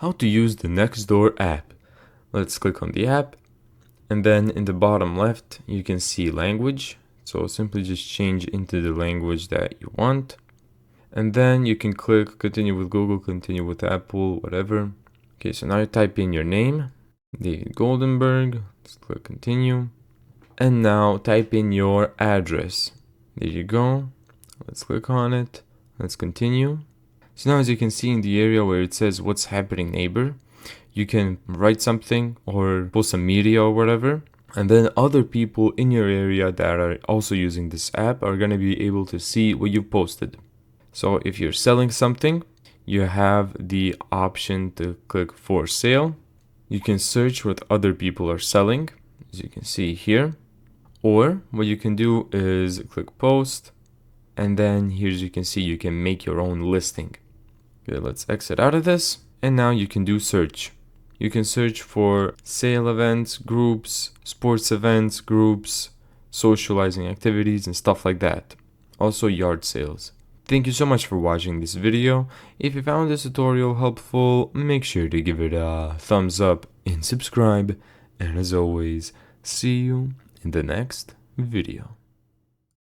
how to use the Nextdoor app. Let's click on the app, and then in the bottom left you can see language. So simply just change into the language that you want, and then you can click continue with Google, continue with Apple, whatever. Okay, so now you type in your name, David Goldenberg. Let's click continue, and now type in your address. There you go. Let's click on it. Let's continue. So now, as you can see in the area where it says what's happening neighbor, you can write something or post some media or whatever, and then other people in your area that are also using this app are going to be able to see what you posted. So if you're selling something, you have the option to click for sale. You can search what other people are selling, as you can see here. Or what you can do is click post, and then here, as you can see, you can make your own listing. Okay, let's exit out of this, and now you can do search. You can search for sale events, groups, sports events, groups, socializing activities, and stuff like that. Also yard sales. Thank you so much for watching this video. If you found this tutorial helpful, make sure to give it a thumbs up and subscribe. And as always, see you in the next video.